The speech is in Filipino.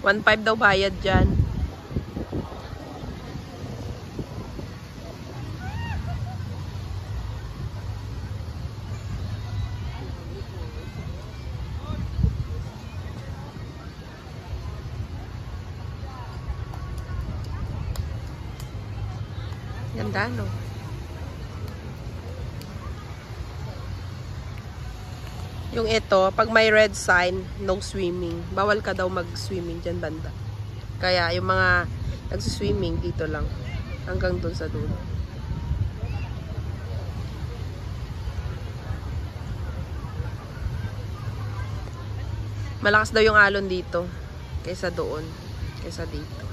1.5 daw bayad dyan. Ganda, no? Yung ito, pag may red sign, no swimming. Bawal ka daw mag-swimming dyan banda. Kaya yung mga nagsiswimming dito lang. Hanggang dun sa dulo. Malakas daw yung alon dito. Kaysa doon. Kaysa dito.